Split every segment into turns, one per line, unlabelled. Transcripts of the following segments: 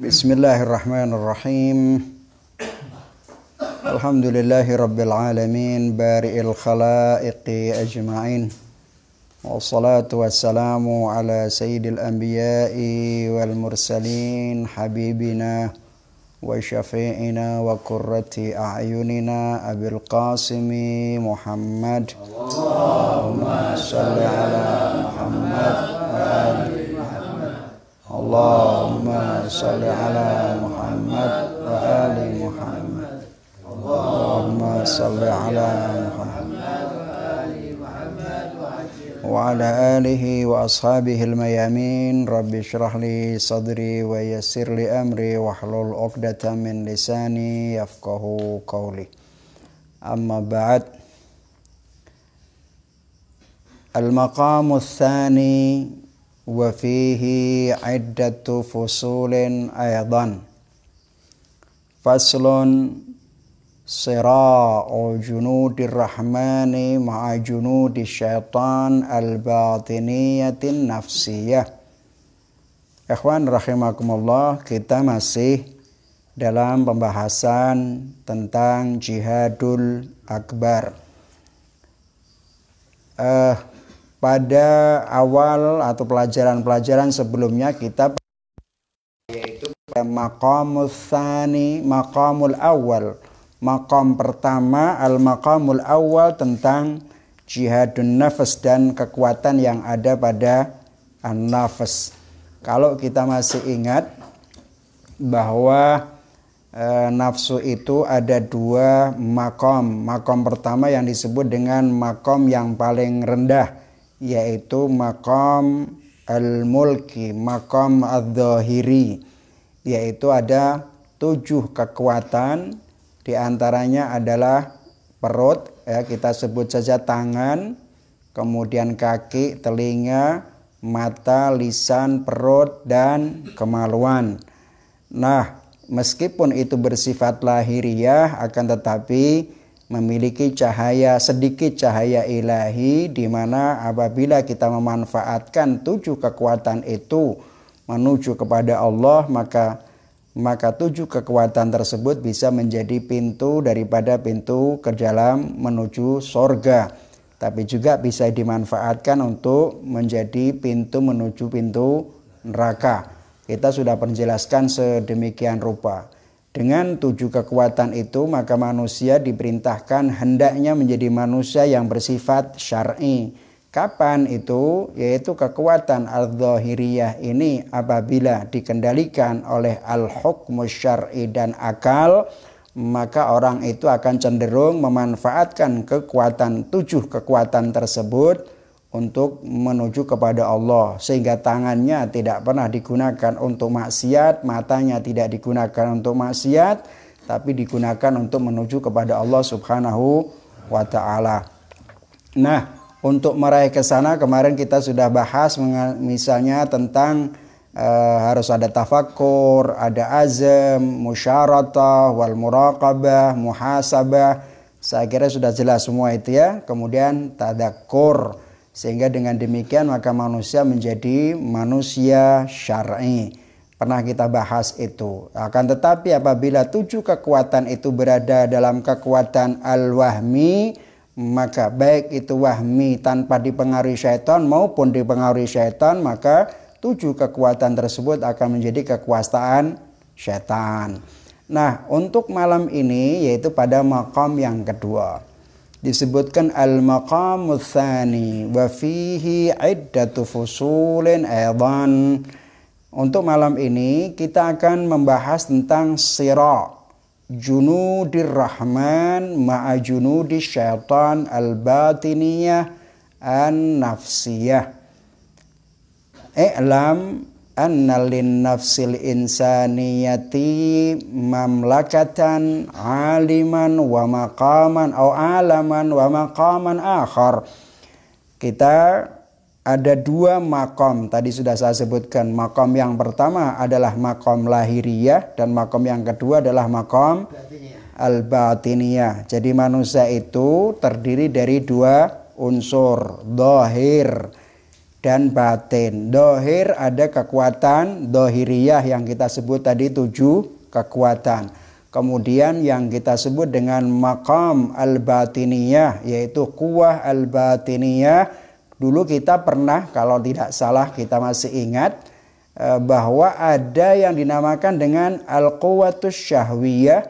Bismillahirrahmanirrahim. Alhamdulillahi rabbil alamin, bari'il khalaiqi ajma'in. Wassalatu wassalamu ala sayyidil anbiya'i wal mursalin, habibina wa syafi'ina wa qurrati a'yunina abil qasimi Muhammad. Allahumma salli ala Muhammad wa ali Allahumma salli ala Muhammad wa ali Muhammad. Allahumma salli ala Muhammad wa ala alihi wa ashabihi al-mayamin. Rabbi shrah li sadri wa yassir li amri wahlul 'uqdatam min lisani yafqahu qawli. Amma ba'd. Al-maqamu tsani wa fihi iddatu fusulin aydan. Faslun sira'u junudir rahmani ma'a junudi syaitan al-batiniyatin nafsiyah. Ikhwan rahimakumullah, kita masih dalam pembahasan tentang jihadul akbar. Pada awal atau pelajaran-pelajaran sebelumnya kita yaitu maqamul tsani, maqamul awal. Maqam pertama, al-maqamul awal, tentang jihadun nafs dan kekuatan yang ada pada an-nafs. Kalau kita masih ingat bahwa nafsu itu ada dua maqam. Maqam pertama yang disebut dengan maqam yang paling rendah, yaitu maqam al-mulki, maqam al-dhahiri, yaitu ada 7 kekuatan. Di antaranya adalah perut, ya, kita sebut saja tangan, kemudian kaki, telinga, mata, lisan, perut, dan kemaluan. Nah, meskipun itu bersifat lahiriah, akan tetapi memiliki cahaya, sedikit cahaya ilahi, di mana apabila kita memanfaatkan 7 kekuatan itu menuju kepada Allah, maka 7 kekuatan tersebut bisa menjadi pintu daripada pintu ke dalam menuju sorga, tapi juga bisa dimanfaatkan untuk menjadi pintu menuju pintu neraka. Kita sudah menjelaskan sedemikian rupa. Dengan 7 kekuatan itu, maka manusia diperintahkan hendaknya menjadi manusia yang bersifat syar'i. Kapan itu? Yaitu kekuatan al-dhahiriyah ini apabila dikendalikan oleh al-hukmu syar'i dan akal, maka orang itu akan cenderung memanfaatkan kekuatan 7 kekuatan tersebut untuk menuju kepada Allah, sehingga tangannya tidak pernah digunakan untuk maksiat, matanya tidak digunakan untuk maksiat, tapi digunakan untuk menuju kepada Allah Subhanahu wa ta'ala. Nah, untuk meraih ke sana kemarin kita sudah bahas misalnya tentang harus ada tafakkur, ada azam, musyaratah, wal muraqabah, muhasabah. Saya kira sudah jelas semua itu ya. Kemudian tadakkur. Sehingga dengan demikian maka manusia menjadi manusia syar'i. Pernah kita bahas itu. Akan tetapi apabila 7 kekuatan itu berada dalam kekuatan al-wahmi, maka baik itu wahmi tanpa dipengaruhi syaitan maupun dipengaruhi syaitan, maka 7 kekuatan tersebut akan menjadi kekuasaan syaitan. Nah, untuk malam ini yaitu pada maqam yang kedua. Disebutkan al-maqamu tsani wa fihi iddatu fusulin aydan. Untuk malam ini kita akan membahas tentang sira' junudir rahman ma'a junudis syaitan al-batiniyah an-nafsiyah. I'lam anna lin-nafsil insaniyati mamlakatan aliman wa maqaman au alaman wa maqaman akhar. Kita ada 2 maqam, tadi sudah saya sebutkan. Maqam yang pertama adalah maqam lahiriyah dan maqam yang kedua adalah maqam al-batiniyah. Jadi manusia itu terdiri dari 2 unsur, dhahir. dan batin. Dohir ada kekuatan dohiriyah yang kita sebut tadi 7 kekuatan. Kemudian yang kita sebut dengan maqam al-batiniyah, yaitu kuwah al-batiniyah. Dulu kita pernah, kalau tidak salah kita masih ingat, bahwa ada yang dinamakan dengan al-quwatus syahwiyah,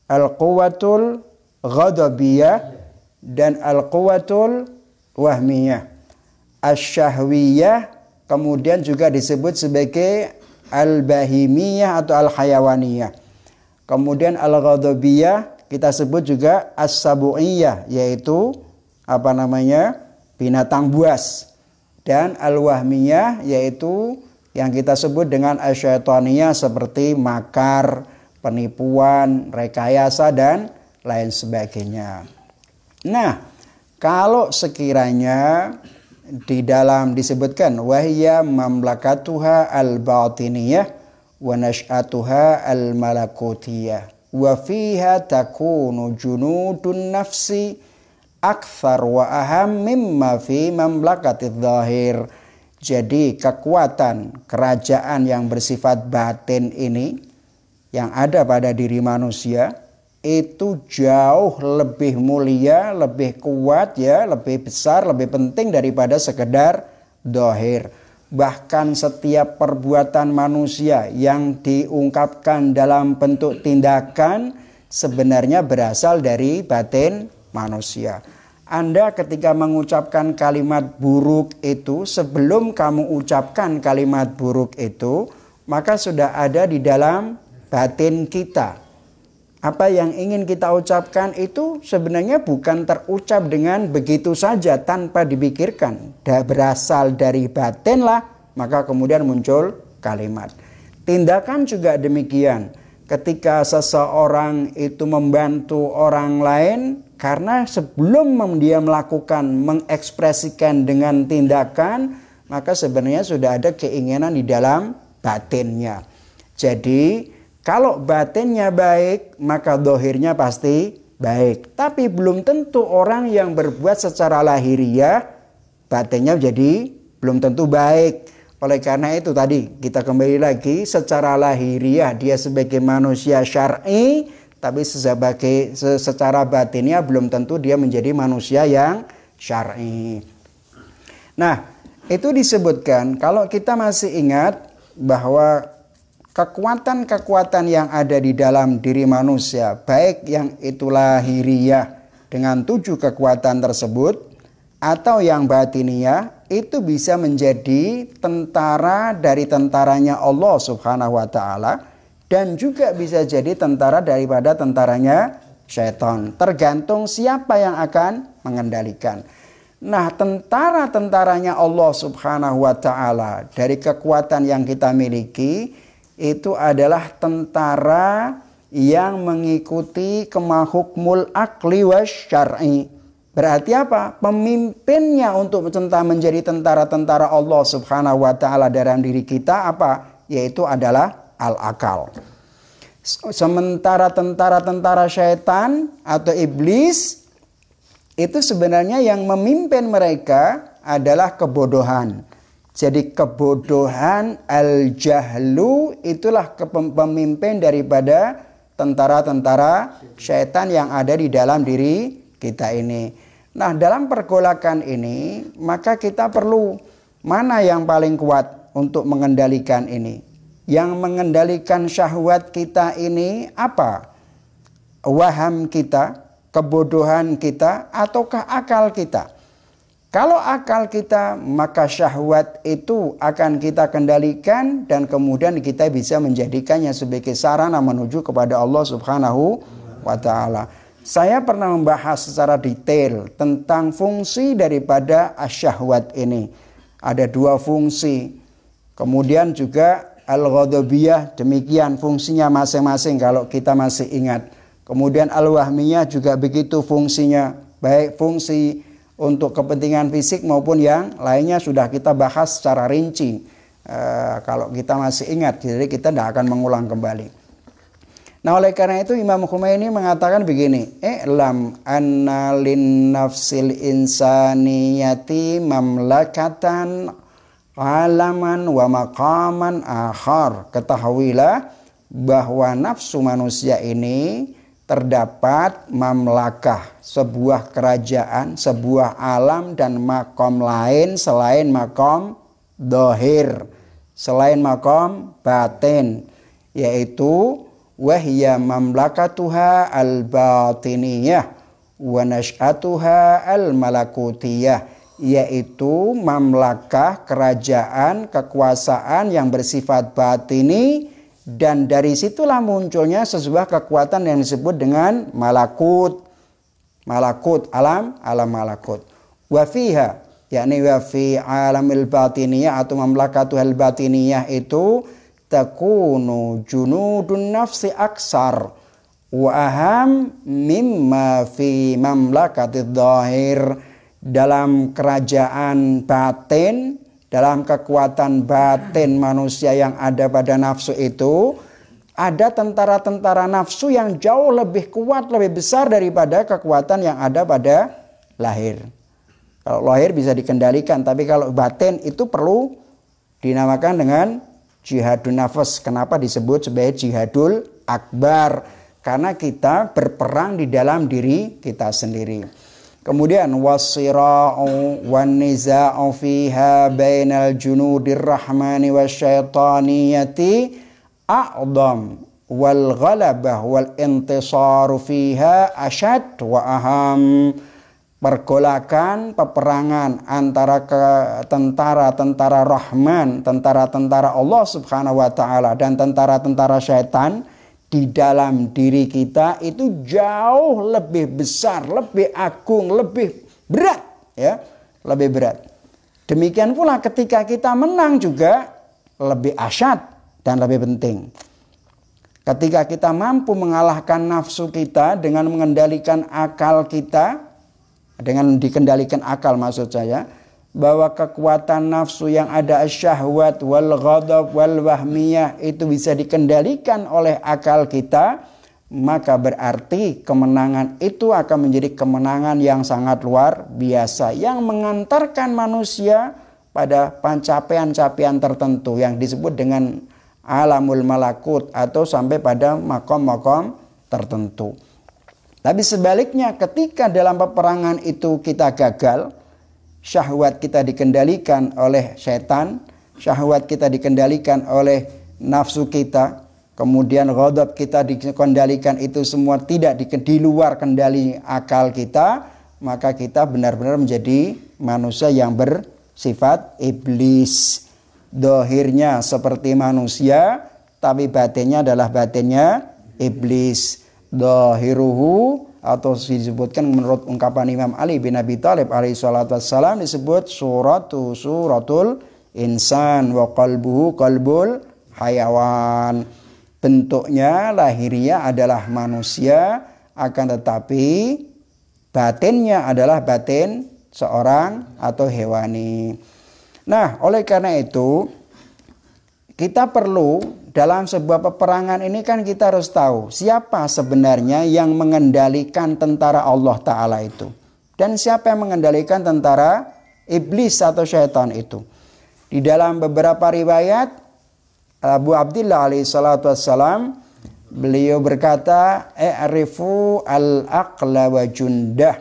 al-quwatul ghadabiyah, dan al-quwatul wahmiyah. Asy-syahwiyah kemudian juga disebut sebagai al-bahimiyah atau al-hayawaniyah. Kemudian al-ghadabiyah kita sebut juga as-sabu'iyah, yaitu binatang buas. Dan al-wahmiyah yaitu yang kita sebut dengan asyaitoniyah, seperti makar, penipuan, rekayasa dan lain sebagainya. Nah, kalau sekiranya di dalam disebutkan wahya mamlakatuha al-batiniyah wa nash'atuha al-malakutiyah wa fiha takunu junudun nafsi akthar wa aham mimma fi mamlakatidh dhahir. Jadi kekuatan kerajaan yang bersifat batin ini yang ada pada diri manusia itu jauh lebih mulia, lebih kuat ya, lebih besar, lebih penting daripada sekedar dhahir. Bahkan setiap perbuatan manusia yang diungkapkan dalam bentuk tindakan sebenarnya berasal dari batin manusia. Anda ketika mengucapkan kalimat buruk itu, sebelum kamu ucapkan kalimat buruk itu, maka sudah ada di dalam batin kita. Apa yang ingin kita ucapkan itu sebenarnya bukan terucap dengan begitu saja tanpa dipikirkan. Berasal dari batin lah, maka kemudian muncul kalimat. Tindakan juga demikian. Ketika seseorang itu membantu orang lain, karena sebelum dia melakukan, mengekspresikan dengan tindakan, maka sebenarnya sudah ada keinginan di dalam batinnya. Jadi kalau batinnya baik, maka dohirnya pasti baik. Tapi belum tentu orang yang berbuat secara lahiriah, batinnya jadi belum tentu baik. Oleh karena itu tadi kita kembali lagi, secara lahiriah dia sebagai manusia syar'i, tapi secara batinnya belum tentu dia menjadi manusia yang syar'i. Nah, itu disebutkan kalau kita masih ingat bahwa kekuatan-kekuatan yang ada di dalam diri manusia, baik yang itu lahiriah dengan 7 kekuatan tersebut, atau yang batiniah, itu bisa menjadi tentara dari tentaranya Allah Subhanahu wa Ta'ala, dan juga bisa jadi tentara daripada tentaranya syaitan. Tergantung siapa yang akan mengendalikan. Nah, tentara-tentaranya Allah Subhanahu wa Ta'ala dari kekuatan yang kita miliki itu adalah tentara yang mengikuti kemahukmul akli wasyar'i. Berarti apa? Pemimpinnya untuk menjadi tentara-tentara Allah Subhanahu wa Ta'ala dalam diri kita apa? Yaitu adalah al-akal. Sementara tentara-tentara syaitan atau iblis itu sebenarnya yang memimpin mereka adalah kebodohan. Jadi kebodohan, al-jahlu, itulah pemimpin daripada tentara-tentara syaitan yang ada di dalam diri kita ini. Nah, dalam pergolakan ini, maka kita perlu mana yang paling kuat untuk mengendalikan ini. Yang mengendalikan syahwat kita ini apa? Waham kita, kebodohan kita, ataukah akal kita? Kalau akal kita, maka syahwat itu akan kita kendalikan dan kemudian kita bisa menjadikannya sebagai sarana menuju kepada Allah Subhanahu wa Ta'ala. Saya pernah membahas secara detail tentang fungsi daripada asyahwat ini. Ada 2 fungsi. Kemudian juga al-ghadabiyah, demikian fungsinya masing-masing kalau kita masih ingat. Kemudian al-wahmiyah juga begitu fungsinya, baik fungsi untuk kepentingan fisik maupun yang lainnya sudah kita bahas secara rinci. Kalau kita masih ingat, jadi kita tidak akan mengulang kembali. Nah, oleh karena itu Imam Khomeini mengatakan begini, "I'lam anna lin nafsil insaniyati mamlakatan alaman wa maqaman akhar." Ketahuilah bahwa nafsu manusia ini terdapat mamlakah, sebuah kerajaan, sebuah alam dan makom lain selain makom dohir, selain makom batin, yaitu wahya mamlakatuha al-batiniyah wa nash'atuha al-malakutiyah, yaitu mamlakah, kerajaan, kekuasaan yang bersifat batini, dan dari situlah munculnya sebuah kekuatan yang disebut dengan malakut. Malakut, alam malakut. Wa fiha, yakni wa fi alamil batiniyah atau mamlakatuhal batiniyah itu takunu junudun nafsi aksar wa aham mimma fi mamlakatid dhahir. Dalam kerajaan batin, dalam kekuatan batin manusia yang ada pada nafsu itu, ada tentara-tentara nafsu yang jauh lebih kuat, lebih besar daripada kekuatan yang ada pada lahir. Kalau lahir bisa dikendalikan, tapi kalau batin itu perlu dinamakan dengan jihadun nafas. Kenapa disebut sebagai jihadul akbar? Karena kita berperang di dalam diri kita sendiri. Kemudian wasira'u wan niza'u fiha bainal junudir rahmani wasyaitaniyati a'dham wal ghalabah wal intisaru fiha asyad wa aham. Pergolakan, peperangan antara tentara-tentara Rahman, tentara-tentara Allah Subhanahu wa taala dan tentara-tentara syaitan di dalam diri kita itu jauh lebih besar, lebih agung, lebih berat, ya, lebih berat. Demikian pula ketika kita menang juga lebih asyad dan lebih penting. Ketika kita mampu mengalahkan nafsu kita dengan mengendalikan akal kita, dengan dikendalikan akal maksud saya, bahwa kekuatan nafsu yang ada syahwat wal ghadab wal wahmiyah itu bisa dikendalikan oleh akal kita, maka berarti kemenangan itu akan menjadi kemenangan yang sangat luar biasa yang mengantarkan manusia pada pencapaian-capaian tertentu yang disebut dengan alamul malakut atau sampai pada makom-makom tertentu. Tapi sebaliknya, ketika dalam peperangan itu kita gagal, syahwat kita dikendalikan oleh setan, syahwat kita dikendalikan oleh nafsu kita, kemudian ghadab kita dikendalikan, itu semua tidak di luar kendali akal kita, maka kita benar-benar menjadi manusia yang bersifat iblis. Dohirnya seperti manusia, tapi batinnya adalah batinnya iblis. Dohiruhu, atau disebutkan menurut ungkapan Imam Ali bin Abi Thalib alaihi salatu wassalam, disebut suratul insan wa qalbuhu qalbul hayawan. Bentuknya lahiriah adalah manusia, akan tetapi batinnya adalah batin seorang atau hewani. Nah, oleh karena itu kita perlu dalam sebuah peperangan ini kan kita harus tahu siapa sebenarnya yang mengendalikan tentara Allah Ta'ala itu. Dan siapa yang mengendalikan tentara iblis atau syaitan itu. Di dalam beberapa riwayat Abu Abdillah alaihi salatu wassalam, beliau berkata, "I'rifu al-aqla wa jundah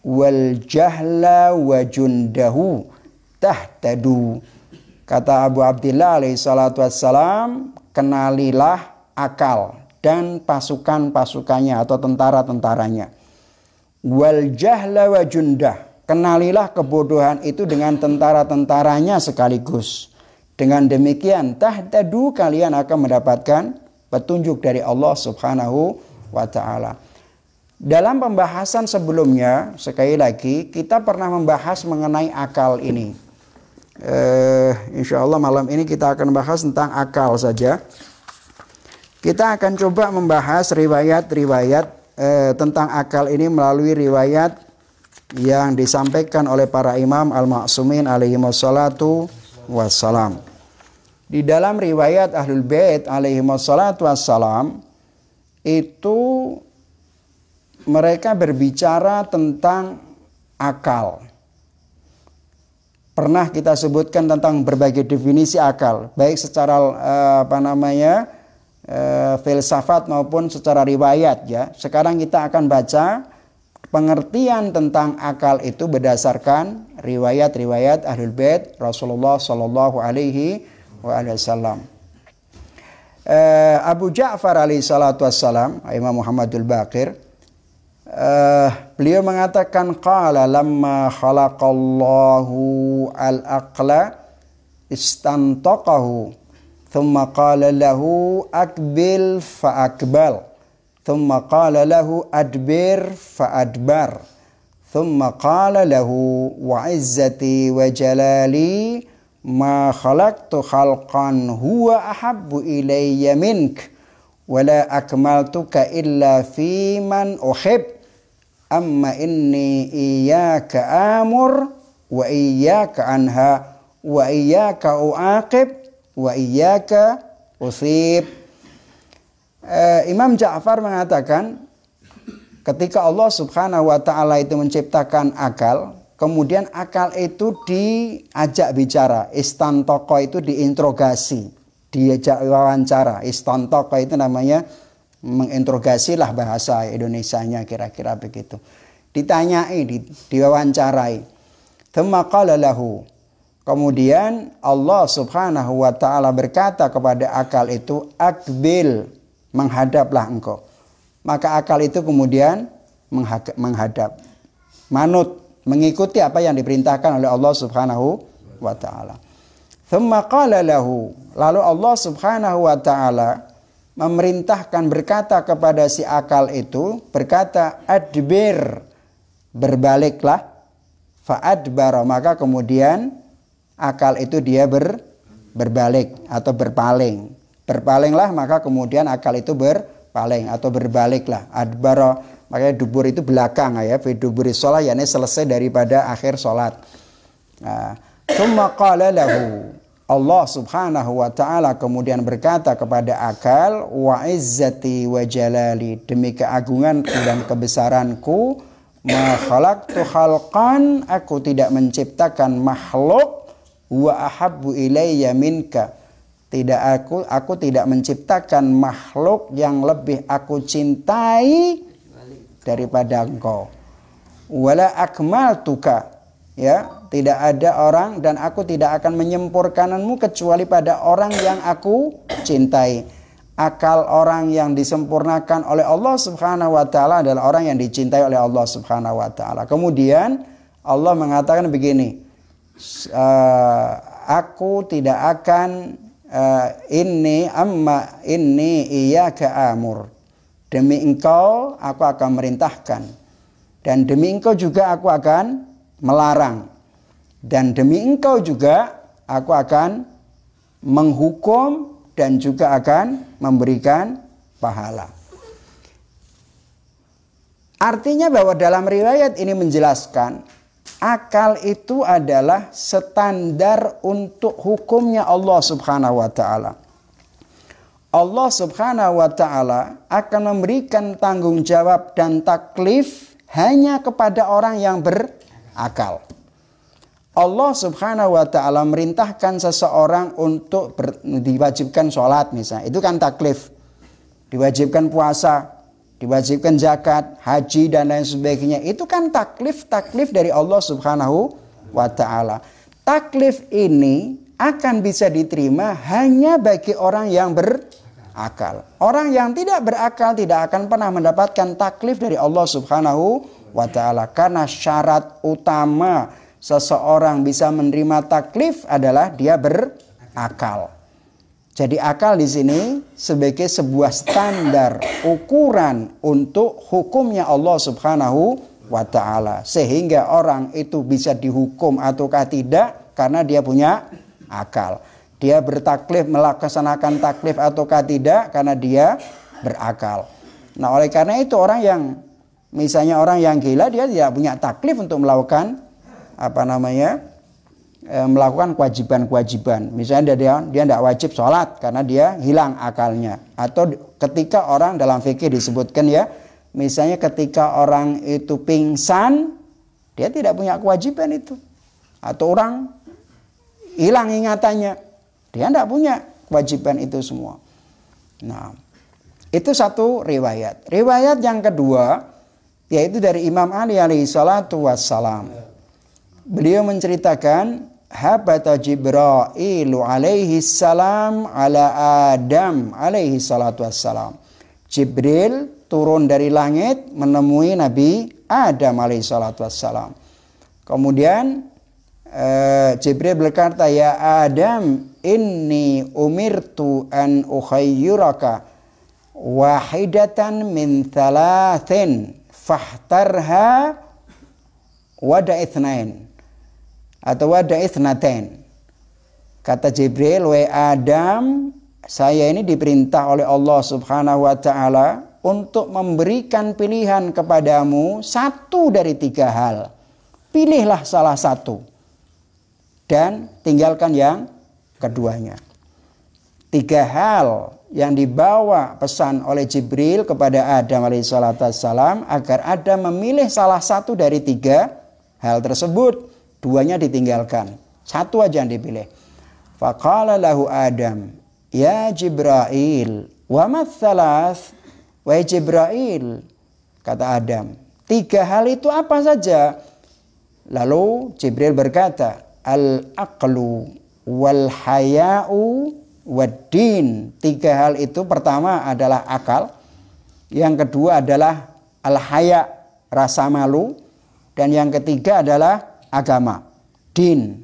wal jahla wa jundahu tahtadu." Kata Abu Abdillah alaihi salatu wassalam, kenalilah akal dan pasukan-pasukannya atau tentara-tentaranya. Wal jahla wa jundah, kenalilah kebodohan itu dengan tentara-tentaranya sekaligus. Dengan demikian tahtadu, kalian akan mendapatkan petunjuk dari Allah Subhanahu wa taala. Dalam pembahasan sebelumnya, sekali lagi kita pernah membahas mengenai akal ini. Insya Allah malam ini kita akan bahas tentang akal saja. Kita akan coba membahas riwayat-riwayat tentang akal ini melalui riwayat yang disampaikan oleh para imam al-ma'sumin alaihi wassalatu wassalam. Di dalam riwayat Ahlul Bait alaihi wassalatu wassalam, itu mereka berbicara tentang akal. Pernah kita sebutkan tentang berbagai definisi akal, baik secara filsafat maupun secara riwayat ya. Sekarang kita akan baca pengertian tentang akal itu berdasarkan riwayat-riwayat Ahlul Bait Rasulullah sallallahu alaihi wasallam. Abu Ja'far alaihi salatu wassalam, Imam Muhammadul Baqir, beliau mengatakan qala lamma khalaqallahu al-aqla istantaqahu thumma qala lahu akbil fa akbal thumma qala lahu adbir fa adbar thumma qala lahu wa izzati wa jalali ma khalaqtu khalqan huwa ahabbu ilayya mink wala akmaltuka illa fi man uhib amma inni iyyaka amur wa iyyaka anha wa iyyaka uaqib wa iyyaka usib. Imam Ja'far mengatakan ketika Allah Subhanahu wa taala itu menciptakan akal, kemudian akal itu diajak bicara, istantoko itu diinterogasi, diajak wawancara. Istantoko itu namanya menginterogasi lah bahasa Indonesianya kira-kira begitu. Ditanyai, diwawancarai. Tsumma qala lahu. Kemudian Allah Subhanahu wa taala berkata kepada akal itu, akbil, menghadaplah engkau. Maka akal itu kemudian menghadap, manut, mengikuti apa yang diperintahkan oleh Allah Subhanahu wa taala. Tsumma qala lahu. Lalu Allah Subhanahu wa taala memerintahkan, berkata kepada si akal itu, berkata adbir, berbaliklah, fa adbara, maka kemudian akal itu dia berbalik atau berpaling. Berpalinglah, maka kemudian akal itu berpaling atau berbaliklah. Adbara, makanya dubur itu belakang ya, fi duburi shalah, yakni selesai daripada akhir salat. Tsumma qala lahu. Allah Subhanahu wa taala kemudian berkata kepada akal, wa izzati wa jalali, demi keagunganku dan kebesaranku, ma khalaqtu khalqan, aku tidak menciptakan makhluk, wa ahabbu ilayya minka, aku tidak menciptakan makhluk yang lebih aku cintai daripada engkau. Wala akmaltuka, ya, tidak ada orang dan aku tidak akan menyempurnakanmu kecuali pada orang yang aku cintai. Akal orang yang disempurnakan oleh Allah Subhanahu wa taala adalah orang yang dicintai oleh Allah Subhanahu wa taala. Kemudian Allah mengatakan begini, aku tidak akan inni iyyaka amur, demi engkau aku akan merintahkan, dan demi engkau juga aku akan melarang, dan demi engkau juga aku akan menghukum dan juga akan memberikan pahala. Artinya bahwa dalam riwayat ini menjelaskan akal itu adalah standar untuk hukumnya Allah Subhanahu wa taala. Allah Subhanahu wa taala akan memberikan tanggung jawab dan taklif hanya kepada orang yang berakal. Allah Subhanahu wa taala merintahkan seseorang untuk diwajibkan sholat misalnya, itu kan taklif. Diwajibkan puasa, diwajibkan zakat, haji dan lain sebagainya, itu kan taklif dari Allah Subhanahu wa taala. Taklif ini akan bisa diterima hanya bagi orang yang berakal. Orang yang tidak berakal tidak akan pernah mendapatkan taklif dari Allah Subhanahu wa taala, karena syarat utama seseorang bisa menerima taklif adalah dia berakal. Jadi akal di sini sebagai sebuah standar ukuran untuk hukumnya Allah Subhanahu wa taala, sehingga orang itu bisa dihukum ataukah tidak karena dia punya akal. Dia bertaklif, melaksanakan taklif ataukah tidak karena dia berakal. Nah, oleh karena itu orang yang misalnya orang yang gila, dia tidak punya taklif untuk melakukan melakukan kewajiban-kewajiban. Misalnya dia tidak wajib sholat karena dia hilang akalnya. Atau ketika orang dalam fikih disebutkan ya, misalnya ketika orang itu pingsan, dia tidak punya kewajiban itu. Atau orang hilang ingatannya, dia tidak punya kewajiban itu semua. Nah, itu satu riwayat. Riwayat yang kedua, yaitu dari Imam Ali alaihi salatu wassalam. Beliau menceritakan, habata Jibrailu alaihi salam ala Adam alaihi salatu wassalam. Jibril turun dari langit menemui Nabi Adam alaihi salatu wassalam. Kemudian Jibril berkata, ya Adam, inni umirtu an ukhayyiraka wahidatan min thalathin fahtarha wada itsnain atau wada itsnatain. Kata Jibril, wahai Adam, saya ini diperintah oleh Allah Subhanahu wa taala untuk memberikan pilihan kepadamu satu dari 3 hal. Pilihlah salah satu dan tinggalkan yang keduanya. 3 hal yang dibawa pesan oleh Jibril kepada Adam alaihissalam agar Adam memilih salah satu dari 3 hal tersebut. 2-nya ditinggalkan, 1 aja yang dipilih. Faqala lahu Adam, ya Jibril, wa matsalas, wahai Jibril, kata Adam, 3 hal itu apa saja? Lalu Jibril berkata, al-aqlu wal haya'u wad-din. 3 hal itu pertama adalah akal, yang kedua adalah al-haya, rasa malu, dan yang ketiga adalah agama, din.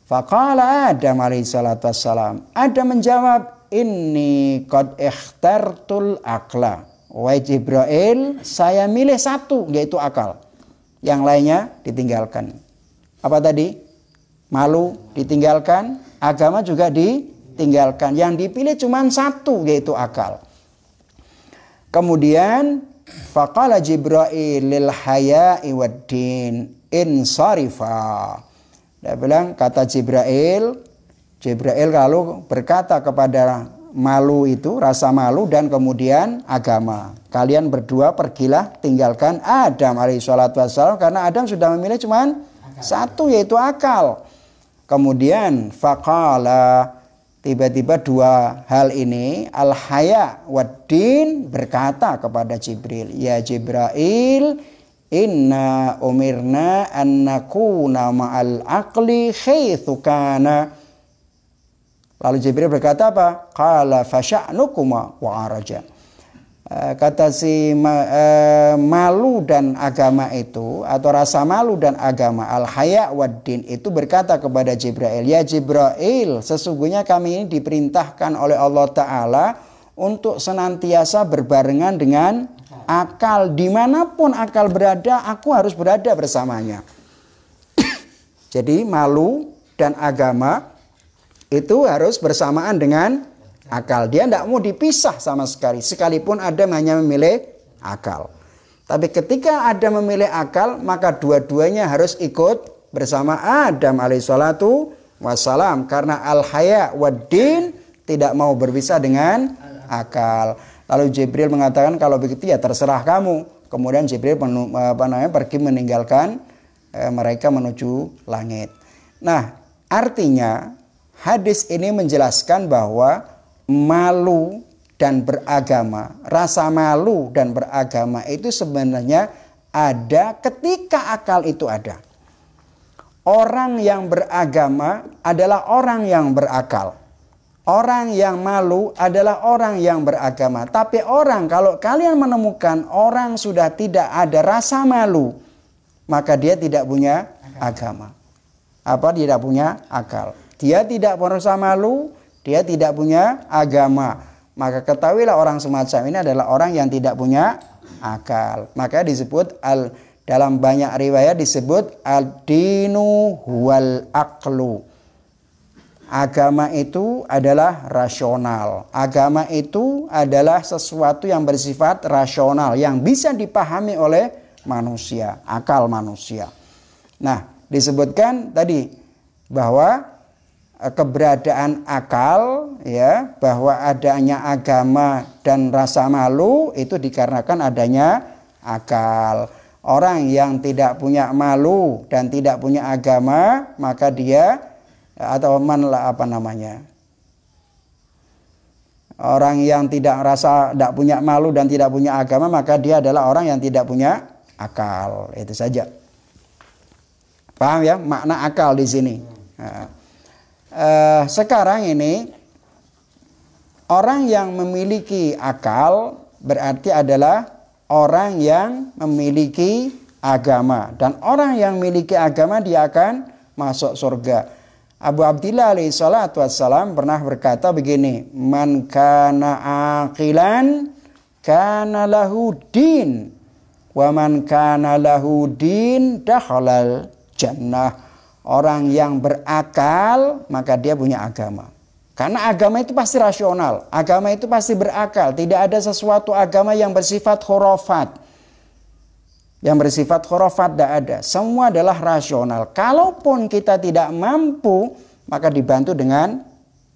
Faqala Adam alaihi salatu wassalam. Adam menjawab, inni qad ikhtartul aqla. Wahai Jibril, saya milih 1, yaitu akal. Yang lainnya ditinggalkan. Apa tadi? Malu ditinggalkan, agama juga ditinggalkan. Yang dipilih cuma 1, yaitu akal. Kemudian faqala Jibril lil haya'i wad-din insarifa. Dia bilang, kata Jibril lalu berkata kepada malu itu, rasa malu dan kemudian agama. Kalian berdua pergilah tinggalkan Adam alaihissalatu wassalam, karena Adam sudah memilih cuma 1, yaitu akal. Kemudian faqala, tiba-tiba 2 hal ini, al-haya wad-din, berkata kepada Jibril, ya Jibril, inna umirna an nakuna ma'al aqli haitsu kana. Lalu Jibril berkata apa? Qala fasya'nukuma wa araja. Kata si malu dan agama itu, atau rasa malu dan agama, al-haya wad-din itu berkata kepada Jibril, ya Jibril, sesungguhnya kami ini diperintahkan oleh Allah Ta'ala untuk senantiasa berbarengan dengan akal. Dimanapun akal berada, aku harus berada bersamanya. Jadi malu dan agama itu harus bersamaan dengan akal. Dia tidak mau dipisah sama sekali, sekalipun Adam hanya memilih akal. Tapi ketika Adam memilih akal, maka dua-duanya harus ikut bersama Adam alaihissalatu wassalam, karena al-haya wad-din tidak mau berpisah dengan akal. Lalu Jibril mengatakan, kalau begitu ya terserah kamu. Kemudian Jibril pergi meninggalkan mereka menuju langit. Nah, artinya hadis ini menjelaskan bahwa malu dan beragama, rasa malu dan beragama itu sebenarnya ada ketika akal itu ada. Orang yang beragama adalah orang yang berakal. Orang yang malu adalah orang yang beragama. Tapi kalau kalian menemukan orang sudah tidak ada rasa malu, maka dia tidak punya agama. Dia tidak punya akal. Dia tidak merasa malu, dia tidak punya agama. Maka ketahuilah orang semacam ini adalah orang yang tidak punya akal. Maka disebut dalam banyak riwayat disebut ad-dinu wal aqlu. Agama itu adalah rasional. Agama itu adalah sesuatu yang bersifat rasional, yang bisa dipahami oleh manusia, akal manusia. Nah, disebutkan tadi bahwa keberadaan akal, ya, bahwa adanya agama dan rasa malu itu dikarenakan adanya akal. Orang yang tidak punya malu dan tidak punya agama, maka dia atau orang yang tidak punya malu dan tidak punya agama, maka dia adalah orang yang tidak punya akal. Itu saja. Paham ya makna akal di sini? Nah, sekarang ini orang yang memiliki akal berarti adalah orang yang memiliki agama, dan orang yang memiliki agama dia akan masuk surga. Abu Abdillah alaihi salatu wassalam pernah berkata begini, man kana aqilan kana lahu din wa man kana lahu din dakhalal jannah. Orang yang berakal maka dia punya agama. Karena agama itu pasti rasional, agama itu pasti berakal. Tidak ada sesuatu agama yang bersifat khurafat. Yang bersifat khurafat tidak ada. Semua adalah rasional. Kalaupun kita tidak mampu, maka dibantu dengan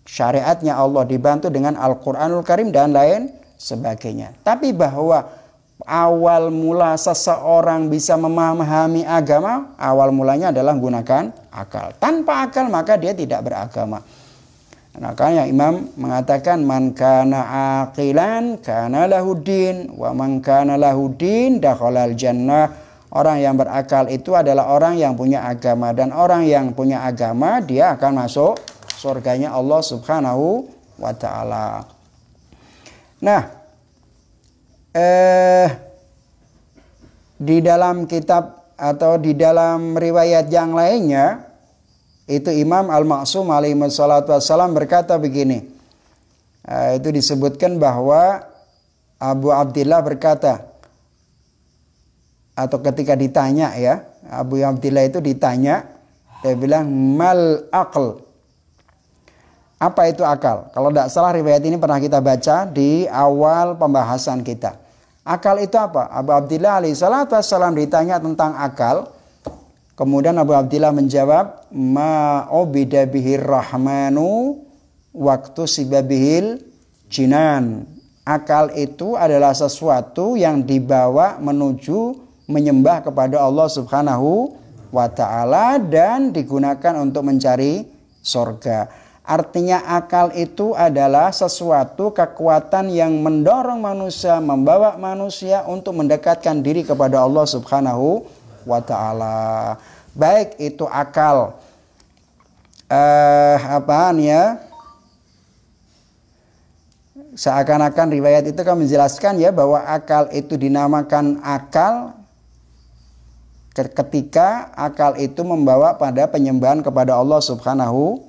syariatnya Allah, dibantu dengan Al-Quranul Karim dan lain sebagainya. Tapi bahwa awal mula seseorang bisa memahami agama, awal mulanya adalah menggunakan akal. Tanpa akal maka dia tidak beragama. Makanya Imam mengatakan man kana aqilan kana lahudin wa man kana lahudin dakhalal jannah. Orang yang berakal itu adalah orang yang punya agama, dan orang yang punya agama dia akan masuk surganya Allah Subhanahu wa taala. Nah, di dalam kitab atau di dalam riwayat yang lainnya itu Imam Al-Ma'sum alaihi wassalatu wassalam berkata begini. Itu disebutkan bahwa Abu Abdillah berkata, atau ketika ditanya ya, Abu Abdillah itu ditanya, dia bilang mal aql. Apa itu akal? Kalau tidak salah riwayat ini pernah kita baca di awal pembahasan kita. Akal itu apa? Abu Abdillah alaihi salatu wassalam ditanya tentang akal. Kemudian Abu Abdillah menjawab, ma ubida bihir rahmanu waktu sibabihil jinan. Akal itu adalah sesuatu yang dibawa menuju menyembah kepada Allah Subhanahu wa ta'ala dan digunakan untuk mencari surga. Artinya akal itu adalah sesuatu kekuatan yang mendorong manusia, membawa manusia untuk mendekatkan diri kepada Allah Subhanahu wa ta'ala. Baik itu akal seakan-akan riwayat itu kan menjelaskan ya bahwa akal itu dinamakan akal ketika akal itu membawa pada penyembahan kepada Allah Subhanahu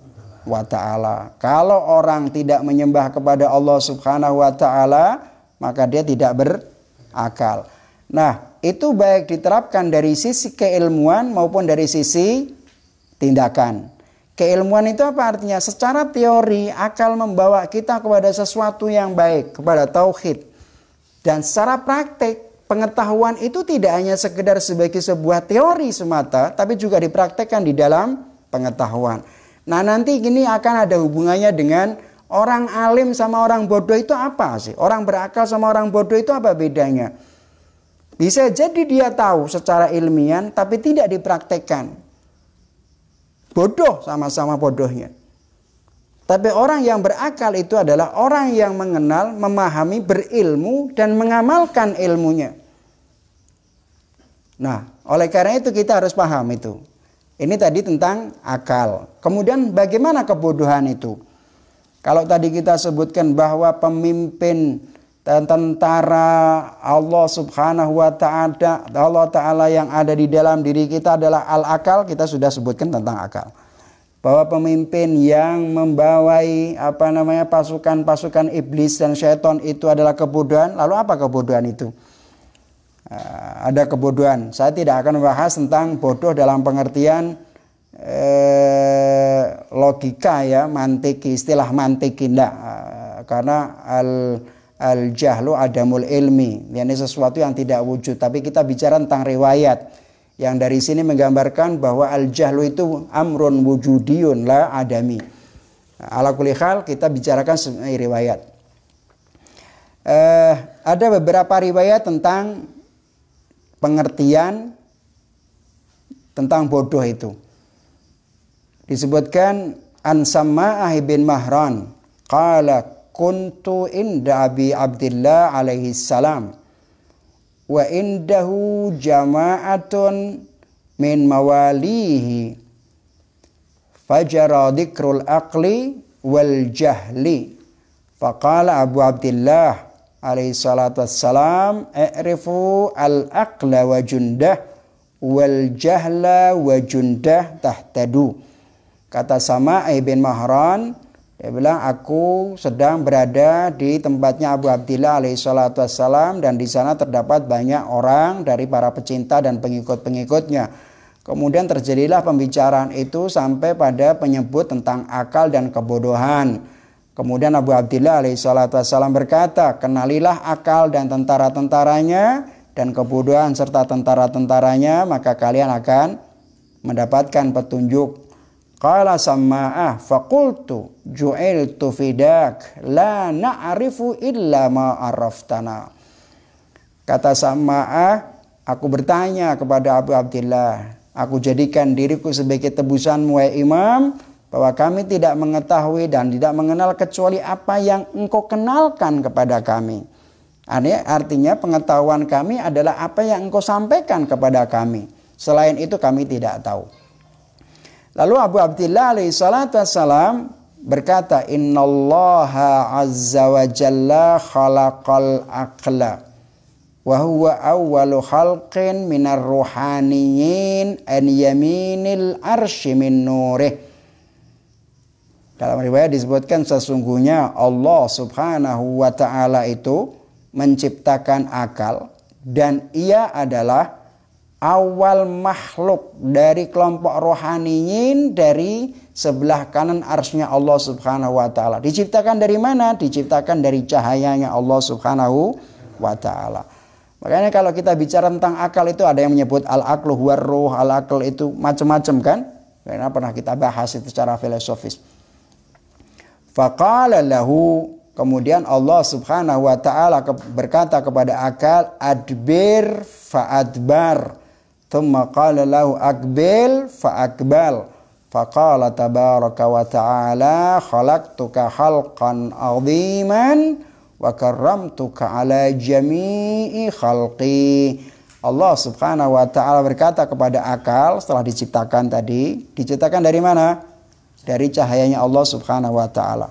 wa ta'ala. Kalau orang tidak menyembah kepada Allah Subhanahu wa ta'ala, maka dia tidak berakal. Nah, itu baik diterapkan dari sisi keilmuan maupun dari sisi tindakan. Keilmuan itu apa artinya? Secara teori akal membawa kita kepada sesuatu yang baik, kepada tauhid. Dan secara praktek pengetahuan itu tidak hanya sekedar sebagai sebuah teori semata, tapi juga dipraktekkan di dalam pengetahuan. Nah, nanti gini akan ada hubungannya dengan orang alim sama orang bodoh itu apa sih? Orang berakal sama orang bodoh itu apa bedanya? Bisa jadi dia tahu secara ilmiah tapi tidak dipraktekkan. Bodoh sama-sama bodohnya. Tapi orang yang berakal itu adalah orang yang mengenal, memahami, berilmu dan mengamalkan ilmunya. Nah, oleh karena itu kita harus paham itu. Ini tadi tentang akal. Kemudian bagaimana kebodohan itu? Kalau tadi kita sebutkan bahwa pemimpin dan tentara Allah Subhanahu wa ta'ala, Allah Ta'ala yang ada di dalam diri kita adalah al-akal, kita sudah sebutkan tentang akal. Bahwa pemimpin yang membawai pasukan-pasukan iblis dan syaitan itu adalah kebodohan. Lalu apa kebodohan itu? Ada kebodohan. Saya tidak akan membahas tentang bodoh dalam pengertian logika ya, mantiki, istilah mantiki enggak. Karena al-jahlu adamul ilmi, yakni sesuatu yang tidak wujud. Tapi kita bicara tentang riwayat. Yang dari sini menggambarkan bahwa al-jahlu itu amrun wujudiyun la adami. Ala kulli hal kita bicarakan riwayat. Ada beberapa riwayat tentang pengertian tentang bodoh itu. Disebutkan an Samma'ah bin Mahran qala kuntu inda Abi Abdillah alaihi salam wa indahu jama'atun min mawalihi fajara dzikrul aqli wal jahli faqala Abu Abdillah alaihi salatu wassalam i'rifu al aqla wa jundah wal jahla wa jundah tahtadu. Kata Samma'ah bin Mahran, dia bilang aku sedang berada di tempatnya Abu Abdillah alaihi salatu wassalam dan di sana terdapat banyak orang dari para pecinta dan pengikut-pengikutnya. Kemudian terjadilah pembicaraan itu sampai pada penyebut tentang akal dan kebodohan. Kemudian Abu Abdillah alaihi salatu wassalam berkata, kenalilah akal dan tentara-tentaranya dan kebodohan serta tentara-tentaranya, maka kalian akan mendapatkan petunjuk. Qala Samma'ah faqultu ju'iltu fidak la na'rifu illa ma araftana. Kata Samma'ah, aku bertanya kepada Abu Abdillah, aku jadikan diriku sebagai tebusanmu wahai Imam, bahwa kami tidak mengetahui dan tidak mengenal kecuali apa yang engkau kenalkan kepada kami. Artinya pengetahuan kami adalah apa yang engkau sampaikan kepada kami. Selain itu kami tidak tahu. Lalu Abu Abdillah alaihi salatu wassalam berkata, innallaha azza wa jalla khalaqal aqla wa huwa awwalu khalqin minar ruhaniyin an yaminil arsy min nurih. Dalam riwayat disebutkan sesungguhnya Allah subhanahu wa ta'ala itu menciptakan akal dan ia adalah awal makhluk dari kelompok rohaniyin dari sebelah kanan arsy-Nya Allah subhanahu wa ta'ala. Diciptakan dari mana? Diciptakan dari cahayanya Allah subhanahu wa ta'ala. Makanya kalau kita bicara tentang akal itu ada yang menyebut al-aqlu huwar ruh, al-aql itu macam-macam kan? Karena pernah kita bahas itu secara filosofis. Faqala lahu, kemudian Allah subhanahu wa ta'ala berkata kepada akal, adbir fa'adbar. Thumma qala lahu akbil fa'akbal. Faqala tabaraka wa ta'ala khalaqtuka khalqan aziman wa karramtuka ala jami'i khalqi. Allah subhanahu wa ta'ala berkata kepada akal setelah diciptakan tadi. Diciptakan dari mana? Dari cahayanya Allah subhanahu wa ta'ala.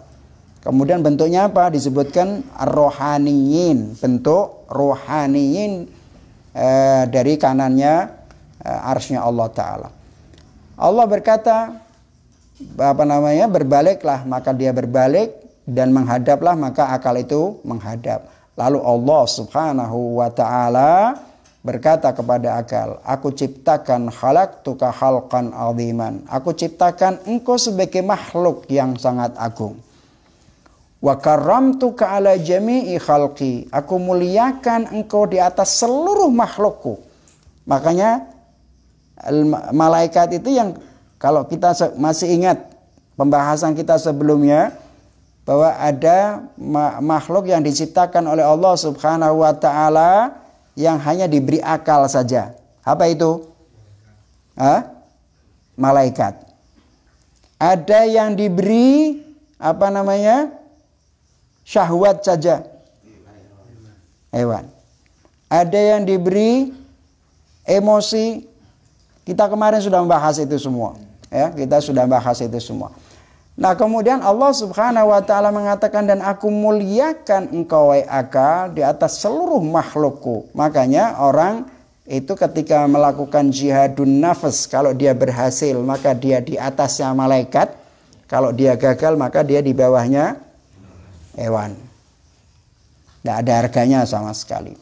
Kemudian bentuknya apa? Disebutkan rohaniyin. Bentuk rohaniyin dari kanannya arsy-Nya Allah Ta'ala. Allah berkata, berbaliklah, maka dia berbalik, dan menghadaplah, maka akal itu menghadap. Lalu Allah subhanahu wa ta'ala berkata kepada akal, aku ciptakan khalaqtuka khalqan aziman. Aku ciptakan engkau sebagai makhluk yang sangat agung. Wa karramtuka ala jami'i khalqi. Aku muliakan engkau di atas seluruh makhlukku. Makanya malaikat itu yang kalau kita masih ingat pembahasan kita sebelumnya bahwa ada makhluk yang diciptakan oleh Allah subhanahu wa ta'ala yang hanya diberi akal saja. Apa itu? Malaikat. Ada yang diberi syahwat saja. Hewan. Ada yang diberi emosi. Kita kemarin sudah membahas itu semua. Ya, kita sudah bahas itu semua. Nah, kemudian Allah subhanahu wa ta'ala mengatakan, dan aku muliakan engkau wahai akal di atas seluruh makhlukku. Makanya orang itu ketika melakukan jihadun nafas, kalau dia berhasil maka dia di atasnya malaikat. Kalau dia gagal maka dia di bawahnya hewan. Tidak ada harganya sama sekali.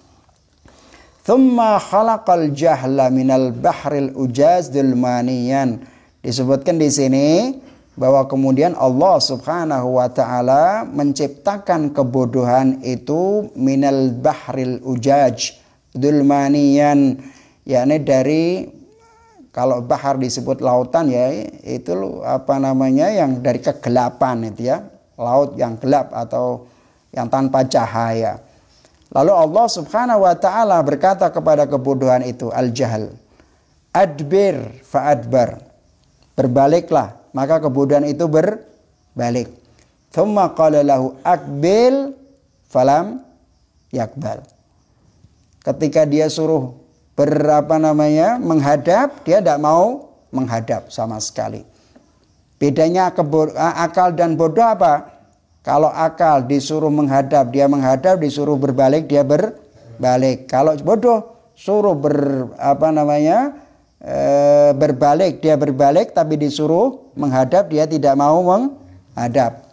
Thumma khalaqal jahla minal bahril ujaz dulmaniyan. Disebutkan di sini bahwa kemudian Allah subhanahu wa ta'ala menciptakan kebodohan itu minal bahril ujaj dulmaniyan, yakni dari Kalau bahar disebut lautan ya itu apa namanya yang dari kegelapan itu ya, laut yang gelap atau yang tanpa cahaya. Lalu Allah Subhanahu wa taala berkata kepada kebodohan itu, al-jahl, adbir fa'adbar. Berbaliklah, maka kebodohan itu berbalik. Tsumma qala lahu aqbil falam yakbal. Ketika dia suruh menghadap, dia tidak mau menghadap sama sekali. Bedanya akal dan bodoh apa? Kalau akal disuruh menghadap, dia menghadap, disuruh berbalik, dia berbalik. Kalau bodoh suruh berbalik, dia berbalik, tapi disuruh menghadap, dia tidak mau menghadap.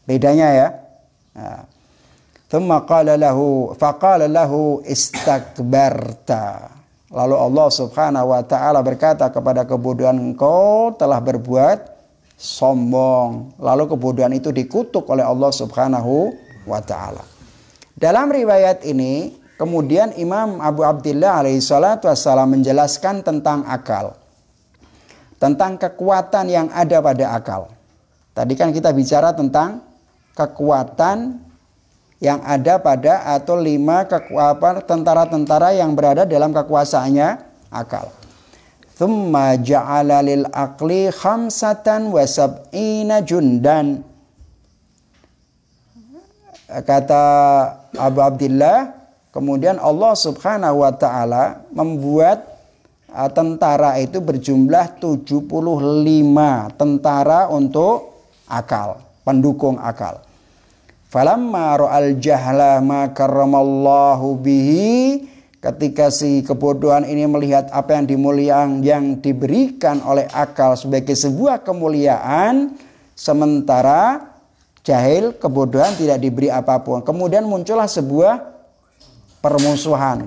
Bedanya ya. Tsumma faqala lahu istakbarta. Lalu Allah Subhanahu wa taala berkata kepada kebodohan, engkau telah berbuat sombong. Lalu kebodohan itu dikutuk oleh Allah Subhanahu wa taala. Dalam riwayat ini kemudian Imam Abu Abdillah alaihi salatu wassalam menjelaskan tentang akal, tentang kekuatan yang ada pada akal. Tadi kan kita bicara tentang kekuatan yang ada pada atau 5 tentara-tentara yang berada dalam kekuasaannya akal. Tsumma ja'ala lil aqli 75 jundan. Kata Abu Abdillah, kemudian Allah Subhanahu wa taala membuat tentara itu berjumlah 75 tentara untuk akal, pendukung akal. Falamma ra'al jahla ma karramallahu bihi, ketika si kebodohan ini melihat apa yang dimuliakan yang diberikan oleh akal sebagai sebuah kemuliaan, sementara jahil, kebodohan tidak diberi apapun. Kemudian muncullah sebuah permusuhan,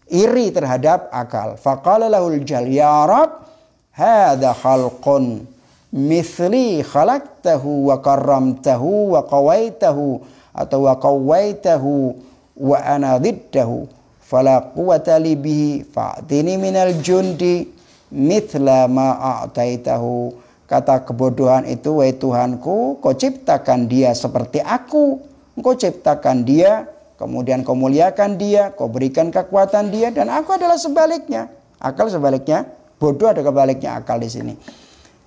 iri terhadap akal. Faqala lahul jahl, ya Rabb, hadza khalqun mithli khalaqtahu wa karramtahu wa qawaitahu atau wa qawaitahu wa ana diddahu fala quwwata li bihi fa'tini minal jundi mithla ma a'taitahu. Kata kebodohan itu, wahai Tuhanku, kau ciptakan dia seperti aku, kau ciptakan dia, kemudian kau muliakan dia, kau berikan kekuatan dia, dan aku adalah sebaliknya. Akal sebaliknya, bodoh ada kebaliknya akal di sini.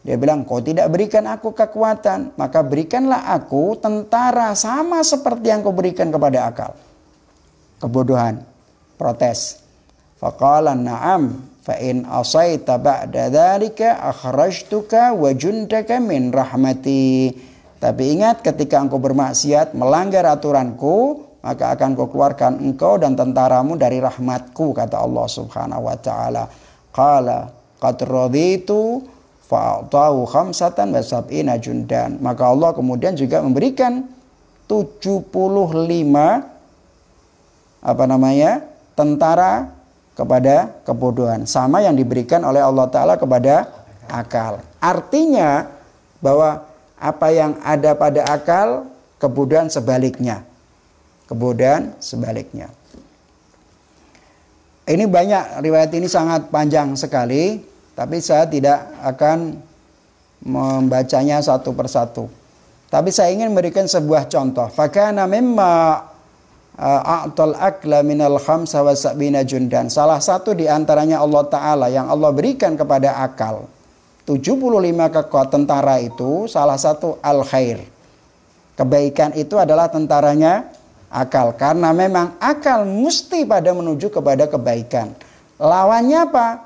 Dia bilang, kau tidak berikan aku kekuatan, maka berikanlah aku tentara sama seperti yang kau berikan kepada akal. Kebodohan, protes. Faqala na'am fa in asaita ba'da dzalika akhrajtuka wa jundaka min rahmati. Tapi ingat, ketika engkau bermaksiat, melanggar aturanku, maka akan kau keluarkan engkau dan tentaramu dari rahmatku, kata Allah Subhanahu wa taala. Qala qad raditu fa'atahu 75 jundan. Maka Allah kemudian juga memberikan 75 tentara kepada kebodohan, sama yang diberikan oleh Allah Ta'ala kepada akal. Artinya bahwa apa yang ada pada akal, kebodohan sebaliknya. Kebodohan sebaliknya. Ini banyak, riwayat ini sangat panjang sekali, tapi saya tidak akan membacanya satu persatu. Tapi saya ingin memberikan sebuah contoh. Fakana mimma a'tal akla minal 75 jundan. Salah satu di antaranya Allah Ta'ala yang Allah berikan kepada akal 75 kekuatan tentara itu, salah satu al-khair. Kebaikan itu adalah tentaranya akal. Karena memang akal mesti pada menuju kepada kebaikan. Lawannya apa?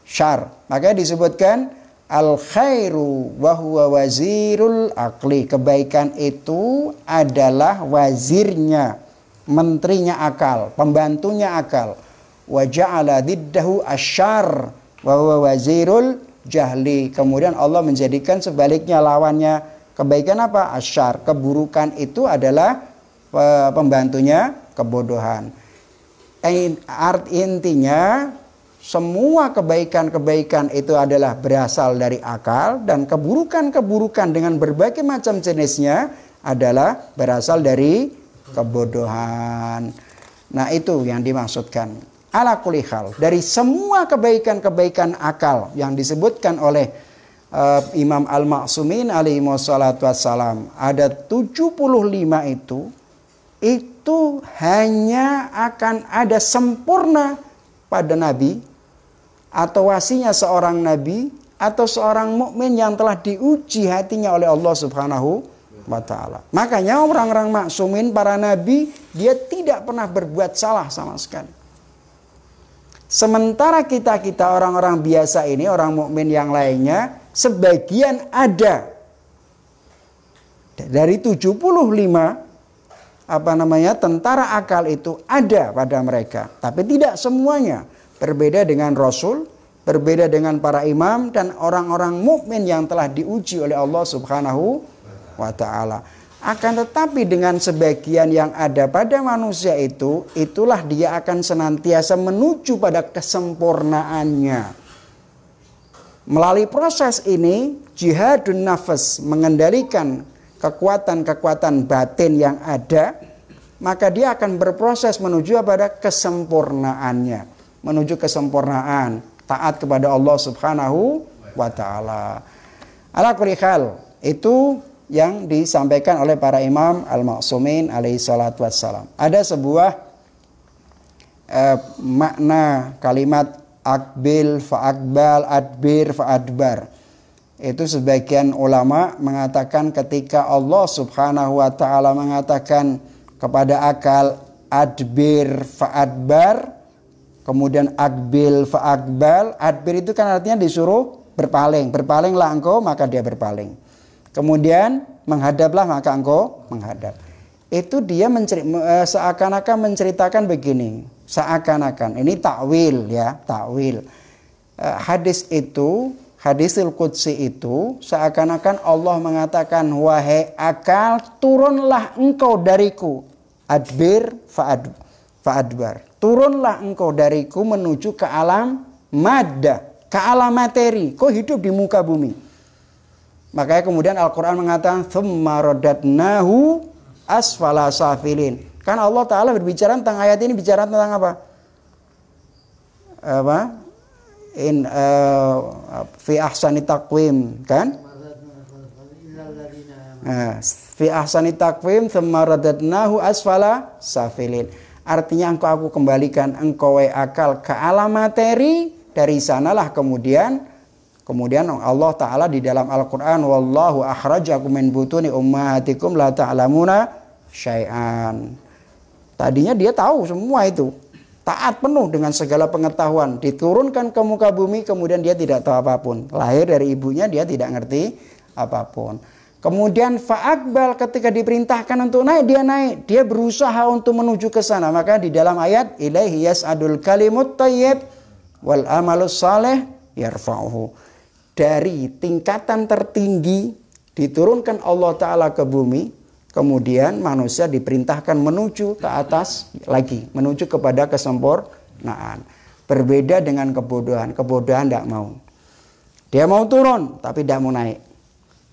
Syar. Makanya disebutkan al-khairu wa huwa wazirul aqli. Kebaikan itu adalah wazirnya, menterinya akal, pembantunya akal. Wa ja'ala diddahu asyar wa huwa wazirul jahli. Kemudian Allah menjadikan sebaliknya, lawannya kebaikan apa? Asyar. Keburukan itu adalah pembantunya kebodohan. Intinya semua kebaikan-kebaikan itu adalah berasal dari akal, dan keburukan-keburukan dengan berbagai macam jenisnya adalah berasal dari kebodohan. Nah, itu yang dimaksudkan. ala kulli hal, dari semua kebaikan-kebaikan akal yang disebutkan oleh Imam Al-Ma'sumin alaihi wassalatu wassalam, ada 75 itu hanya akan ada sempurna pada nabi atau wasinya seorang nabi atau seorang mukmin yang telah diuji hatinya oleh Allah Subhanahu wa ta'ala. Makanya orang-orang maksumin, para nabi, dia tidak pernah berbuat salah sama sekali. Sementara kita orang-orang biasa ini, orang mukmin yang lainnya, sebagian ada dari 75 tentara akal itu ada pada mereka, tapi tidak semuanya. Berbeda dengan Rasul, berbeda dengan para imam dan orang-orang mukmin yang telah diuji oleh Allah Subhanahu wa ta'ala. Akan tetapi dengan sebagian yang ada pada manusia itu, itulah dia akan senantiasa menuju pada kesempurnaannya. Melalui proses ini, jihadun nafas, mengendalikan kekuatan-kekuatan batin yang ada, maka dia akan berproses menuju pada kesempurnaannya. Menuju kesempurnaan, taat kepada Allah Subhanahu wa ta'ala. Ala kulli hal, itu yang disampaikan oleh para imam al-ma'sumin alaihi salatu wassalam. Ada sebuah makna kalimat akbil fa'akbal, adbir fa'adbar. Itu sebagian ulama mengatakan ketika Allah Subhanahu wa ta'ala mengatakan kepada akal adbir fa'adbar, kemudian akbil fa'akbal. Adbir itu kan artinya disuruh berpaling. Berpalinglah engkau, maka dia berpaling. Kemudian menghadaplah, maka engkau menghadap. Itu dia seakan-akan menceritakan begini. Seakan-akan. Ini takwil ya, takwil. Hadis itu, hadisul qudsi itu, seakan-akan Allah mengatakan, wahai akal, turunlah engkau dariku. Adbir fa'adbar. Turunlah engkau dariku menuju ke alam madda, ke alam materi. Kau hidup di muka bumi. Makanya kemudian Al-Quran mengatakan thumma radadnahu asfala safilin. Kan Allah Ta'ala berbicara tentang ayat ini, bicara tentang apa? Fi ahsani taqwim, kan? Fi ahsani taqwim thumma radadnahu asfala safilin. Artinya aku kembalikan engkau akal ke alam materi, dari sanalah kemudian Allah Ta'ala di dalam Al-Quran, wallahu akhrajakum min butuni ummahatikum la ta'lamuna syai'an. Tadinya dia tahu semua itu, taat penuh dengan segala pengetahuan, diturunkan ke muka bumi, kemudian dia tidak tahu apapun. Lahir dari ibunya dia tidak ngerti apapun. Kemudian fa'akbal, ketika diperintahkan untuk naik, dia naik. Dia berusaha untuk menuju ke sana. Maka di dalam ayat, ilaihi yas'adul kalimut thayyib wal amalus saleh yarfa'uhu. Dari tingkatan tertinggi diturunkan Allah Ta'ala ke bumi, kemudian manusia diperintahkan menuju ke atas lagi, menuju kepada kesempurnaan. Berbeda dengan kebodohan. Kebodohan tidak mau. Dia mau turun tapi tidak mau naik.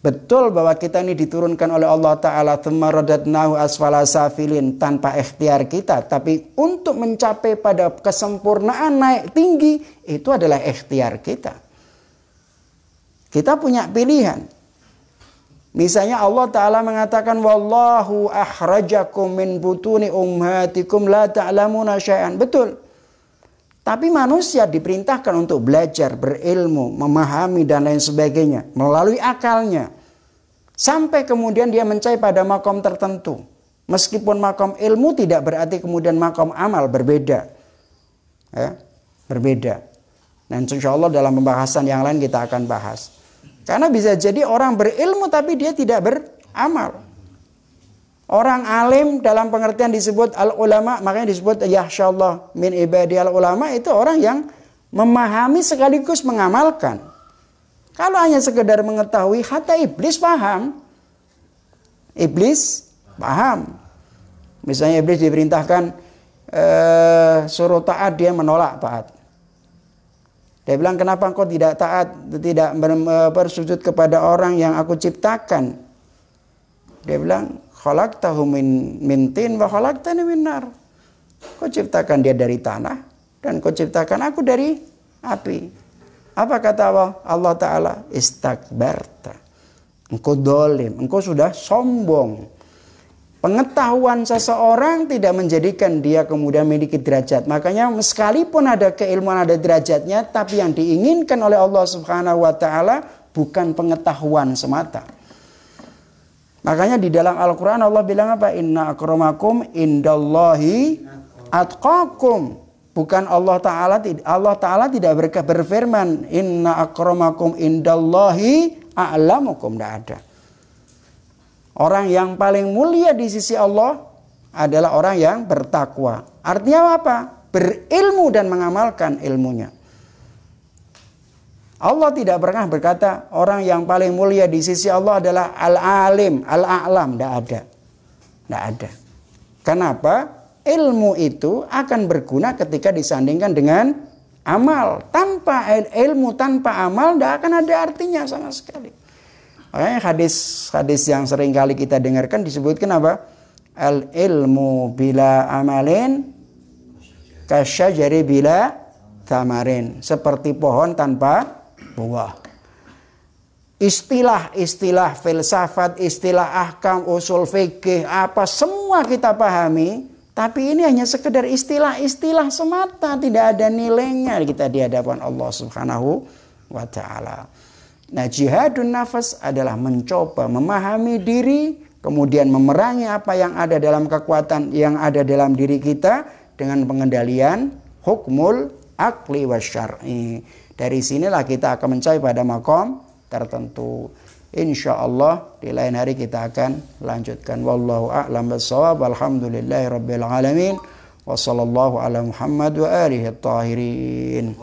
Betul bahwa kita ini diturunkan oleh Allah Ta'ala thumma radadnahu asfala safilin, tanpa ikhtiar kita. Tapi untuk mencapai pada kesempurnaan naik tinggi, itu adalah ikhtiar kita. Kita punya pilihan. Misalnya Allah Ta'ala mengatakan, wallahu akhrajakum min butuni ummahatikum la ta'lamuna syai'an. Betul. Tapi manusia diperintahkan untuk belajar, berilmu, memahami dan lain sebagainya. Melalui akalnya. Sampai kemudian dia mencapai pada makom tertentu. Meskipun makom ilmu tidak berarti kemudian makom amal, berbeda. Ya, berbeda. Dan insya Allah dalam pembahasan yang lain kita akan bahas. Karena bisa jadi orang berilmu tapi dia tidak beramal. Orang alim dalam pengertian disebut al-ulama, makanya disebut yahsyallah min ibadi al-ulama, itu orang yang memahami sekaligus mengamalkan. Kalau hanya sekedar mengetahui, hatta iblis paham. Iblis paham. Misalnya iblis diperintahkan suruh taat, dia menolak taat. Dia bilang, kenapa engkau tidak taat, tidak bersujud kepada orang yang aku ciptakan? Dia bilang, khalaqtahu min tin wa khalaqtani min nar. Kau ciptakan dia dari tanah dan kau ciptakan aku dari api. Apa kata Allah? Allah Ta'ala, istakbarta. Engkau dolim, engkau sudah sombong. Pengetahuan seseorang tidak menjadikan dia kemudian memiliki derajat. Makanya sekalipun ada keilmuan, ada derajatnya, tapi yang diinginkan oleh Allah Subhanahu wa Ta'ala bukan pengetahuan semata. Makanya di dalam Al-Quran Allah bilang apa? Inna akramakum indallahi atqakum. Bukan Allah Ta'ala tidak berfirman inna akramakum indallahi a'lamukum. Tidak ada. Orang yang paling mulia di sisi Allah adalah orang yang bertakwa. Artinya apa? Berilmu dan mengamalkan ilmunya. Allah tidak pernah berkata orang yang paling mulia di sisi Allah adalah al-alim, al-a'lam. Tidak ada. Tidak ada. Kenapa? Ilmu itu akan berguna ketika disandingkan dengan amal. Tanpa ilmu, tanpa amal tidak akan ada artinya sama sekali. Makanya hadis yang sering kali kita dengarkan disebutkan apa? Al ilmu bila amalin kasyajari bila thamarin. Seperti pohon tanpa buah. Istilah-istilah filsafat, istilah ahkam, usul fikih, apa semua kita pahami. Tapi ini hanya sekedar istilah-istilah semata. Tidak ada nilainya kita di hadapan Allah Subhanahu wa Ta'ala. Nah, jihadun nafas adalah mencoba memahami diri, kemudian memerangi apa yang ada dalam kekuatan yang ada dalam diri kita dengan pengendalian hukmul akli wasyar'i. Dari sinilah kita akan mencapai pada makom tertentu. Insya Allah di lain hari kita akan lanjutkan. Wallahu a'lam bishawab. Alhamdulillahi rabbil alamin. Wassallallahu ala Muhammad wa alihi at-tahirin.